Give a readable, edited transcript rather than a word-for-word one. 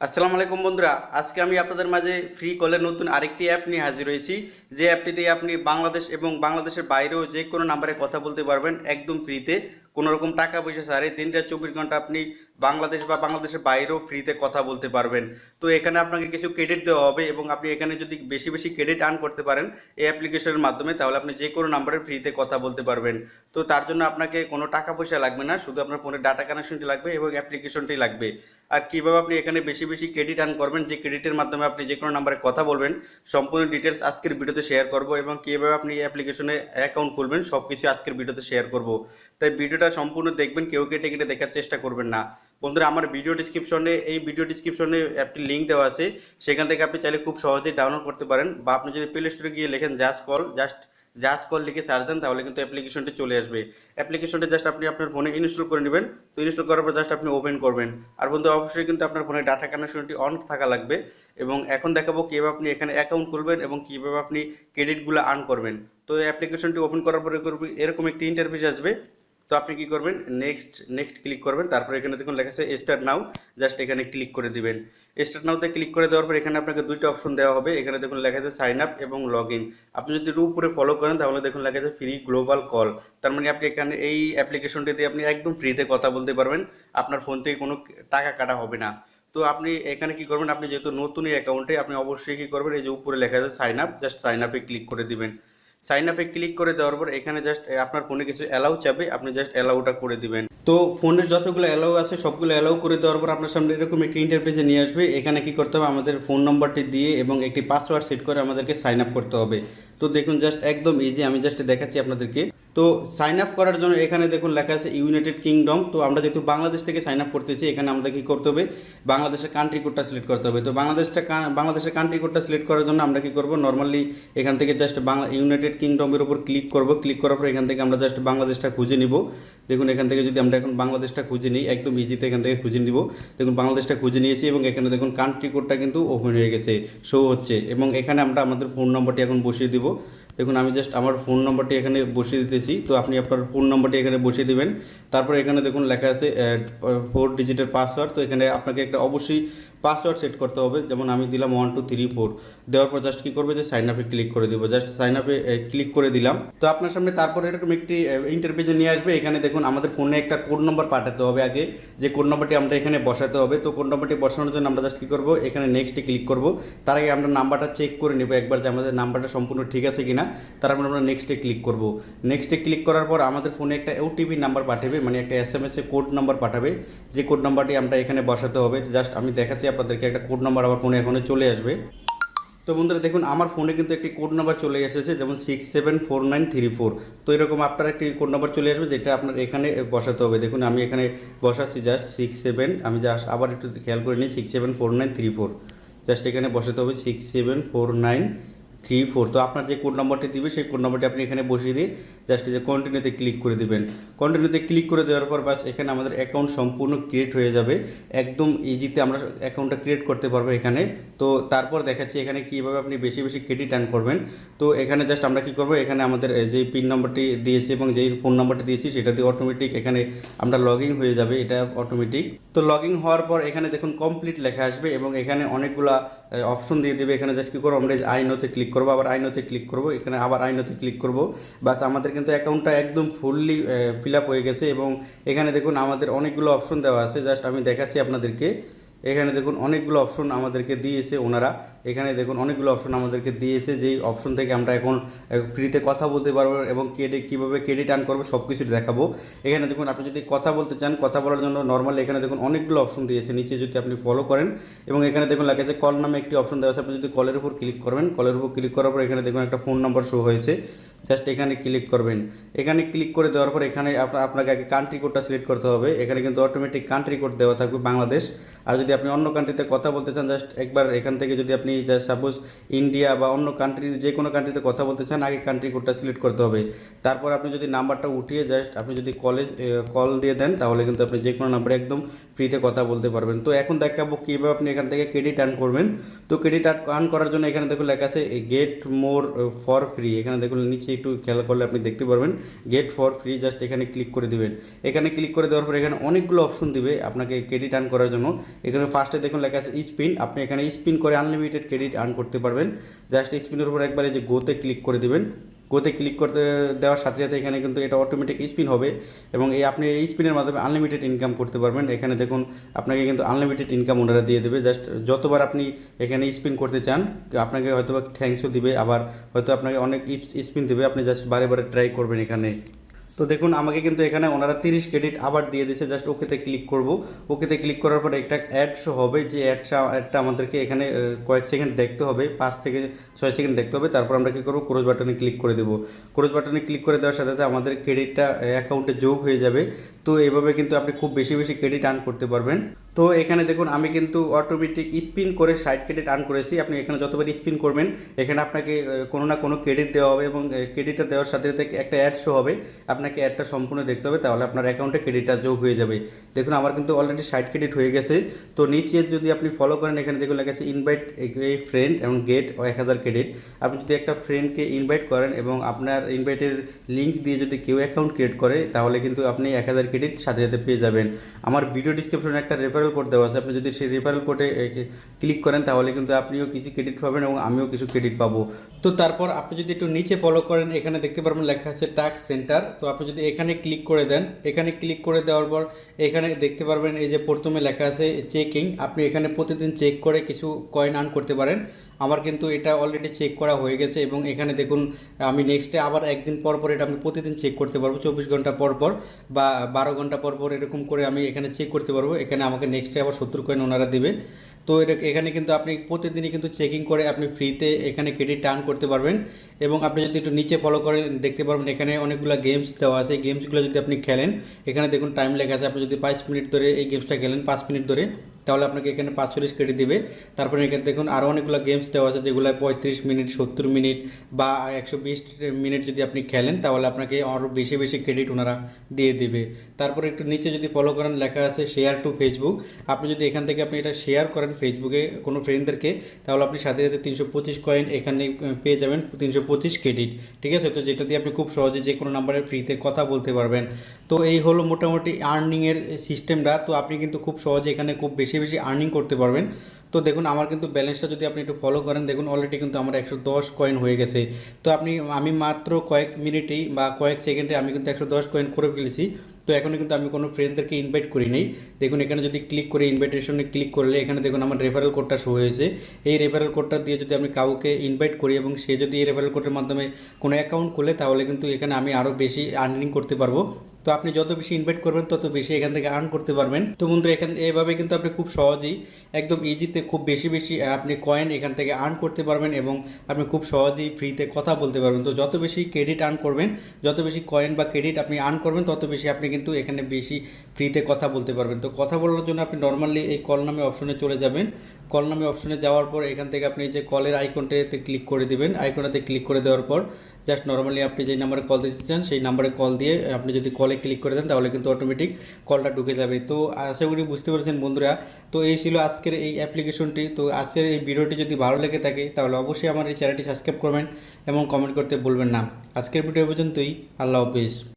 আসসালামু আলাইকুম বন্ধুরা, আজকে আমি আপনাদের মাঝে ফ্রি কলের নতুন আরেকটি অ্যাপ নিয়ে হাজির হয়েছি। যে অ্যাপটি দিয়ে আপনি বাংলাদেশ এবং বাংলাদেশের বাইরেও যে কোনো নাম্বারে কথা বলতে পারবেন একদম ফ্রিতে, কোনো রকম টাকা পয়সা ছাড়াই। 3 টা 24 ঘন্টা আপনি বাংলাদেশ বা বাংলাদেশের বাইরেও ফ্রিতে কথা বলতে পারবেন। তো এখানে আপনাকে কিছু ক্রেডিট দেওয়া হবে এবং আপনি এখানে যদি বেশি বেশি ক্রেডিট আর্ন করতে পারেন এই অ্যাপ্লিকেশনের মাধ্যমে, তাহলে আপনি যে কোনো নাম্বারে ফ্রিতে কথা বলতে পারবেন। তো তার জন্য আপনাকে কোনো টাকা পয়সা লাগবে না, শুধু আপনার ফোনের ডাটা কানেকশনটি লাগবে এবং অ্যাপ্লিকেশনটি লাগবে। আর কীভাবে আপনি এখানে বেশি বেশি ক্রেডিট আর্ন করবেন, যে ক্রেডিটের মাধ্যমে আপনি যে কোনো নাম্বারে কথা বলবেন, সম্পূর্ণ ডিটেলস আজকের ভিডিওতে শেয়ার করব এবং কীভাবে আপনি এই অ্যাপ্লিকেশনে অ্যাকাউন্ট খুলবেন সব কিছু আজকের ভিডিওতে শেয়ার করব। তাই ভিডিওটা সম্পূর্ণ দেখবেন, কেউ কেটে কেটে দেখার চেষ্টা করবেন না। বন্ধুরা, আমার ভিডিও ডিসক্রিপশনে অ্যাপটি লিঙ্ক দেওয়া আছে, সেখান থেকে আপনি চাইলে খুব সহজেই ডাউনলোড করতে পারেন। বা আপনি যদি প্লে স্টোরে গিয়ে লেখেন জাস্ট কল লিখে সার্চ দেন, তাহলে কিন্তু অ্যাপ্লিকেশনটি চলে আসবে। অ্যাপ্লিকেশনটি জাস্ট আপনি আপনার ফোনে ইনস্টল করে নেবেন। তো ইনস্টল করার পর জাস্ট আপনি ওপেন করবেন। আর বন্ধু, অবশ্যই কিন্তু আপনার ফোনে ডাটা কানেকশনটি অন থাকা লাগবে। এবং এখন দেখাবো কীভাবে আপনি এখানে অ্যাকাউন্ট খুলবেন এবং কীভাবে আপনি ক্রেডিটগুলো আর্ন করবেন। তো এই অ্যাপ্লিকেশনটি ওপেন করার পরে এরকম একটি ইন্টারফেস আসবে। তো আপনি কি করবেন, নেক্সট ক্লিক করবেন। তারপর এখানে দেখুন লেখা আছে স্টার্ট নাও, জাস্ট এখানে ক্লিক করে দিবেন। স্টার্ট নাওতে ক্লিক করে দেওয়ার পর এখানে আপনাকে দুইটা অপশন দেওয়া হবে। এখানে দেখুন লেখা আছে সাইন আপ এবং লগ ইন। আপনি যদি উপরে ফলো করেন তাহলে দেখুন লেখা আছে ফ্রি গ্লোবাল কল। তার মানে আপনি এখানে এই অ্যাপ্লিকেশনটি দিয়ে আপনি একদম ফ্রিতে কথা বলতে পারবেন, আপনার ফোন থেকে কোনো টাকা কাটা হবে না। তো আপনি এখানে কি করবেন, আপনি যেহেতু নতুন এই অ্যাকাউন্টে, আপনি অবশ্যই কি করবেন, এই যে উপরে লেখা আছে সাইন আপ, জাস্ট সাইন আপে ক্লিক করে দিবেন। সাইন আপে ক্লিক করে দেওয়ার পর এখানে জাস্ট আপনার ফোনে কিছু অ্যালাউ চাবে, আপনি জাস্ট অ্যালাউটা করে দিবেন। তো ফোনের যতগুলো অ্যালাউ আছে সবগুলো অ্যালাউ করে দেওয়ার পর আপনার সামনে এরকম একটি ইন্টারফেসে নিয়ে আসবে। এখানে কি করতে হবে, আমাদের ফোন নম্বরটি দিয়ে এবং একটি পাসওয়ার্ড সেট করে আমাদেরকে সাইন আপ করতে হবে। তো দেখুন জাস্ট একদম ইজি, আমি জাস্ট দেখাচ্ছি আপনাদেরকে। তো সাইন আপ করার জন্য এখানে দেখুন লেখা আছে ইউনাইটেড কিংডম। তো আমরা যেহেতু বাংলাদেশ থেকে সাইন আপ করতেছি, এখানে আমাদের কি করতে হবে, বাংলাদেশের কান্ট্রি কোডটা সিলেক্ট করতে হবে। তো বাংলাদেশের কান্ট্রি কোডটা সিলেক্ট করার জন্য আমরা কি করব, নর্মালি এখান থেকে জাস্ট ইউনাইটেড কিংডমের উপর ক্লিক করব। ক্লিক করার পর এখান থেকে আমরা জাস্ট বাংলাদেশটা খুঁজে নিব। দেখুন এখান থেকে যদি আমরা এখন বাংলাদেশটা খুঁজে নিই, একদম ইজিতে এখান থেকে খুঁজে নিব। দেখুন বাংলাদেশটা খুঁজে নিয়েছি এবং এখানে দেখুন কান্ট্রি কোডটা কিন্তু ওপেন হয়ে গেছে, শো হচ্ছে। এবং এখানে আমরা আমাদের ফোন নম্বরটি এখন বসিয়ে দিব। দেখুন আমি জাস্ট আমার ফোন নম্বরটি এখানে বসিয়ে দিতেছি। তো আপনি আপনার ফোন নম্বরটি এখানে বসিয়ে দিবেন। তারপর এখানে দেখুন লেখা আছে 4 ডিজিটের পাসওয়ার্ড। তো এখানে আপনাকে একটা অবশ্যই পাসওয়ার্ড সেট করতে হবে, যেমন আমি দিলাম 1 2 3 4। দেওয়ার পর জাস্ট কী করবে, যে সাইন আপে ক্লিক করে দেবো। জাস্ট সাইন আপে ক্লিক করে দিলাম। তো আপনার সামনে তারপর এরকম একটি ইন্টারফেসে নিয়ে আসবে। এখানে দেখুন আমাদের ফোনে একটা কোড নম্বর পাঠাতে হবে আগে, যে কোড নম্বরটি আমরা এখানে বসাতে হবে। তো কোড নম্বরটি বসানোর জন্য আমরা জাস্ট কী করবো, এখানে নেক্সটে ক্লিক করব। তার আগে আমরা নাম্বারটা চেক করে নেব একবার, যে আমাদের নাম্বারটা সম্পূর্ণ ঠিক আছে কিনা। তারপর আমরা নেক্সটে ক্লিক করব। নেক্সটে ক্লিক করার পর আমাদের ফোনে একটা ওটিপি নাম্বার পাঠাবে, মানে একটা এসএমএসে কোড নাম্বার পাঠাবে, যে কোড নাম্বারটি আমরা এখানে বসাতে হবে। জাস্ট আমি দেখাচ্ছি আপনাদেরকে, একটা কোড নাম্বার আমার ফোনে এখানে চলে আসবে। তো বন্ধুরা দেখুন আমার ফোনে কিন্তু একটি কোড নাম্বার চলে এসেছে, যেমন 674934। তো এরকম আপনার একটি কোড নাম্বার চলে আসবে, যেটা আপনার এখানে বসাতে হবে। দেখুন আমি এখানে বসাচ্ছি জাস্ট 67, আমি জাস্ট আবার একটু খেয়াল করে নিই, 674934। জাস্ট এখানে বসাতে হবে 674934। তো আপনার যে কোড নাম্বারটি দিবে সেই কোড নাম্বারটি আপনি এখানে বসিয়ে দিয়ে জাস্ট এই যে কন্টিনিউতে ক্লিক করে দিবেন। কন্টিনিউতে ক্লিক করে দেওয়ার পর বাস এখানে আমাদের অ্যাকাউন্ট সম্পূর্ণ ক্রিয়েট হয়ে যাবে। একদম ইজিতে আমরা অ্যাকাউন্টটা ক্রিয়েট করতে পারবো এখানে। তো তারপর দেখাচ্ছি এখানে কীভাবে আপনি বেশি বেশি ক্রেডিট আর্ন করবেন। তো এখানে জাস্ট আমরা কী করবো, এখানে আমাদের যেই পিন নম্বরটি দিয়েছি এবং যেই ফোন নম্বরটি দিয়েছি সেটা দিয়ে অটোমেটিক এখানে আমরা লগ ইন হয়ে যাবে, এটা অটোমেটিক। তো লগ ইন হওয়ার পর এখানে দেখুন কমপ্লিট লেখা আসবে এবং এখানে অনেকগুলা অপশন দিয়ে দেবে। এখানে জাস্ট কী করবো, আমরা আই নোতে ক্লিক করবো, আবার আই নোতে ক্লিক করবো, এখানে আবার আই নোতে ক্লিক করবো। বাস আমাদের কিন্তু অ্যাকাউন্টটা একদম ফুললি ফিল আপ হয়ে গেছে। এবং এখানে দেখুন আমাদের অনেকগুলো অপশন দেওয়া আছে, জাস্ট আমি দেখাচ্ছি আপনাদেরকে। এখানে দেখুন অনেকগুলো অপশন আমাদেরকে দিয়েছে ওনারা, এখানে দেখুন অনেকগুলো অপশন আমাদেরকে দিয়েছে, যেই অপশন থেকে আমরা এখন ফ্রিতে কথা বলতে পারবো এবং কীভাবে ক্রেডিট আর্ন করবো সব কিছু দেখাবো। এখানে দেখুন আপনি যদি কথা বলতে চান, কথা বলার জন্য নর্মালি এখানে দেখুন অনেকগুলো অপশন দিয়েছে নিচে, যদি আপনি ফলো করেন। এবং এখানে দেখুন লেখা আছে কল নামে একটি অপশন দেওয়া আছে, আপনি যদি কলের উপর ক্লিক করবেন, কলের উপর ক্লিক করার পর এখানে দেখুন একটা ফোন নাম্বার শো হয়েছে, জাস্ট এখানে ক্লিক করবেন। এখানে ক্লিক করে দেওয়ার পর এখানে আপনাকে আগে কান্ট্রি কোডটা সিলেক্ট করতে হবে। এখানে কিন্তু অটোমেটিক কান্ট্রি কোড দেওয়া থাকবে বাংলাদেশ। আর যদি আপনি অন্য কান্ট্রিতে কথা বলতে চান, জাস্ট একবার এখান থেকে যদি আপনি সাপোজ ইন্ডিয়া বা অন্য কান্ট্রি, যে কোনো কান্ট্রিতে কথা বলতে চান, আগে কান্ট্রি কোডটা সিলেক্ট করতে হবে। তারপর আপনি যদি নাম্বারটা উঠিয়ে জাস্ট আপনি যদি কল দিয়ে দেন, তাহলে কিন্তু আপনি যে কোনো নাম্বারে একদম ফ্রিতে কথা বলতে পারবেন। তো এখন দেখাবো কীভাবে আপনি এখান থেকে ক্রেডিট আর্ন করবেন। তো ক্রেডিট আর্ন করার জন্য এখানে দেখুন লেখা আছে গেট মোর ফর ফ্রি। এখানে দেখুন নিচে একটু খেয়াল করলে আপনি দেখতে পারবেন গেট ফর ফ্রি, জাস্ট এখানে ক্লিক করে দিবেন। এখানে ক্লিক করে দেওয়ার পর এখানে অনেকগুলো অপশন দিবে আপনাকে ক্রেডিট আর্ন করার জন্য। এখানে ফার্স্টে দেখুন লেখা আছে স্পিন, আপনি এখানে স্পিন করে আনলিমিটেড ক্রেডিট আর্ন করতে পারবেন। জাস্ট স্পিনের উপর একবারে যে গোতে ক্লিক করে দেবেন, গোতে ক্লিক করতে দেওয়ার সাথে সাথে এখানে কিন্তু এটা অটোমেটিক স্পিন হবে এবং আপনি এই স্পিনের মাধ্যমে আনলিমিটেড ইনকাম করতে পারবেন। এখানে দেখুন আপনাকে কিন্তু আনলিমিটেড ইনকাম ওনারা দিয়ে দেবে, জাস্ট যতবার আপনি এখানে স্পিন করতে চান আপনাকে হয়তো বা থ্যাঙ্কসও দিবে, আবার হয়তো আপনাকে অনেক স্পিন দেবে, আপনি জাস্ট বারে বারে ট্রাই করবেন এখানে। তো দেখুন আমাকে কিন্তু এখানে ওনারা 30 ক্রেডিট আবার দিয়ে দিয়েছে, জাস্ট ওকেতে ক্লিক করব। ওকেতে ক্লিক করার পর একটা অ্যাড শো হবে, যে অ্যাডটা আমাদেরকে এখানে কয়েক সেকেন্ড দেখতে হবে, 5 থেকে 6 সেকেন্ড দেখতে হবে। তারপর আমরা কী করবো, ক্রস বাটনে ক্লিক করে দেবো। ক্রস বাটনে ক্লিক করে দেওয়ার সাথে সাথে আমাদের ক্রেডিটটা অ্যাকাউন্টে যোগ হয়ে যাবে। তো এইভাবে কিন্তু আপনি খুব বেশি বেশি ক্রেডিট আর্ন করতে পারবেন। তো এখানে দেখুন আমি কিন্তু অটোমেটিক স্পিন করে 60 ক্রেডিট আর্ন করেছি। আপনি এখানে যতবার স্পিন করবেন এখানে আপনাকে কোনো না কোনো ক্রেডিট দেওয়া হবে এবং ক্রেডিটটা দেওয়ার সাথে সাথে একটা অ্যাড শো হবে, আপনাকে অ্যাডটা সম্পূর্ণ দেখতে হবে, তাহলে আপনার অ্যাকাউন্টে ক্রেডিটটা যোগ হয়ে যাবে। দেখুন আমার কিন্তু অলরেডি 60 ক্রেডিট হয়ে গেছে। তো নিচে যদি আপনি ফলো করেন এখানে দেখুন লেখা আছে ইনভাইট এ ফ্রেন্ড এবং গেট 1000 ক্রেডিট। আপনি যদি একটা ফ্রেন্ডকে ইনভাইট করেন এবং আপনার ইনভাইটের লিঙ্ক দিয়ে যদি কেউ অ্যাকাউন্ট ক্রিয়েট করে তাহলে কিন্তু আপনি 1000 ক্রেডিট সাথে সাথে পেয়ে যাবেন। আমার ভিডিও ডিসক্রিপশনে একটা রেফারেল কোড দেওয়া আছে, আপনি যদি সেই রেফারেল কোডে ক্লিক করেন তাহলে কিন্তু আপনিও কিছু ক্রেডিট পাবেন এবং আমিও কিছু ক্রেডিট পাবো। তো তারপর আপনি যদি একটু নিচে ফলো করেন এখানে দেখতে পারবেন লেখা আছে টাস্ক সেন্টার। তো আপনি যদি এখানে ক্লিক করে দেন, এখানে ক্লিক করে দেওয়ার পর এখানে দেখতে পারবেন এই যে প্রথমে লেখা আছে চেকিং, আপনি এখানে প্রতিদিন চেক করে কিছু কয়েন আর্ন করতে পারেন। আমার কিন্তু এটা অলরেডি চেক করা হয়ে গেছে এবং এখানে দেখুন আমি নেক্সটে আবার একদিন পর পর এটা আমি প্রতিদিন চেক করতে পারবো, 24 ঘন্টা পর পর বা 12 ঘন্টা পর পর এরকম করে আমি এখানে চেক করতে পারবো। এখানে আমাকে নেক্সটে আবার 70 কয়েন ওনারা দেবে। তো এটা এখানে কিন্তু আপনি প্রতিদিনই কিন্তু চেকিং করে আপনি ফ্রিতে এখানে ক্রেডিট আর্ন করতে পারবেন। এবং আপনি যদি একটু নিচে ফলো করেন দেখতে পারবেন এখানে অনেকগুলো গেমস দেওয়া আছে, এই গেমসগুলো যদি আপনি খেলেন এখানে দেখুন টাইম লেখা আছে, আপনি যদি 5 মিনিট ধরে এই গেমসটা খেলেন 5 মিনিট ধরে তাহলে আপনাকে এখানে 45 ক্রেডিট দিবে। তারপরে এখানে দেখুন আরও অনেকগুলো গেমস দেওয়া আছে যেগুলো 35 মিনিট 70 মিনিট বা 120 মিনিট যদি আপনি খেলেন তাহলে আপনাকে আরও বেশি বেশি ক্রেডিট ওনারা দিয়ে দেবে। তারপরে একটু নিচে যদি ফলো করেন লেখা আছে শেয়ার টু ফেসবুক, আপনি যদি এখান থেকে আপনি এটা শেয়ার করেন ফেসবুকে কোনো ফ্রেন্ডদেরকে তাহলে আপনি সাথে সাথে 325 কয়েন এখানে পেয়ে যাবেন, 325 ক্রেডিট। ঠিক আছে, তো যেটা দিয়ে আপনি খুব সহজে যে কোনো নাম্বারে ফ্রিতে কথা বলতে পারবেন। তো এই হলো মোটামুটি আর্নিংয়ের সিস্টেমটা। তো আপনি কিন্তু খুব সহজে এখানে খুব বেশি বেশি আর্নিং করতে পারবেন। তো দেখুন আমার কিন্তু ব্যালেন্সটা যদি আপনি একটু ফলো করেন দেখুন অলরেডি কিন্তু আমার 110 কয়েন হয়ে গেছে। তো আমি মাত্র কয়েক মিনিটেই বা কয়েক সেকেন্ডে আমি কিন্তু 110 কয়েন করে ফেলেছি। তো এখনও কিন্তু আমি কোনো ফ্রেন্ডদেরকে ইনভাইট করি নাই। দেখুন এখানে যদি ক্লিক করে ইনভাইটেশনে ক্লিক করলে এখানে দেখুন আমার রেফারেল কোডটা শো হয়েছে। এই রেফারেল কোডটা দিয়ে যদি আমি কাউকে ইনভাইট করি এবং সে যদি এই রেফারেল কোডের মাধ্যমে কোনো অ্যাকাউন্ট খোলে তাহলে কিন্তু এখানে আমি আরও বেশি আর্নিং করতে পারবো। তো আপনি যত বেশি ইনভাইট করবেন তত বেশি এখান থেকে আর্ন করতে পারবেন। তো বন্ধুরা এখানে এভাবে কিন্তু আপনি খুব সহজেই একদম ইজিতে খুব বেশি বেশি আপনি কয়েন এখান থেকে আর্ন করতে পারবেন এবং আপনি খুব সহজেই ফ্রিতে কথা বলতে পারবেন। তো যত বেশি ক্রেডিট আর্ন করবেন, যত বেশি কয়েন বা ক্রেডিট আপনি আর্ন করবেন তত বেশি আপনি কিন্তু এখানে বেশি ফ্রিতে কথা বলতে পারবেন। তো কথা বলার জন্য আপনি নর্মালি এই কল নামে অপশনে চলে যাবেন। কল নামে অপশনে যাওয়ার পর এখান থেকে আপনি যে কলের আইকনটাতে ক্লিক করে দেবেন। আইকনটাতে ক্লিক করে দেওয়ার পর জাস্ট নর্মালি আপনি যেই নাম্বারে কল দিতে চান সেই নাম্বারে কল দিয়ে আপনি যদি কলে ক্লিক করে দেন তাহলে কিন্তু অটোমেটিক কলটা ঢুকে যাবে। তো আশা করি বুঝতে পেরেছেন বন্ধুরা। তো এই ছিল আজকের এই অ্যাপ্লিকেশনটি। তো আজকের এই ভিডিওটি যদি ভালো লেগে থাকে তাহলে অবশ্যই আমার এই চ্যানেলটি সাবস্ক্রাইব করবেন এবং কমেন্ট করতে ভুলবেন না। আজকের ভিডিও পর্যন্তই, আল্লাহ হাফেজ।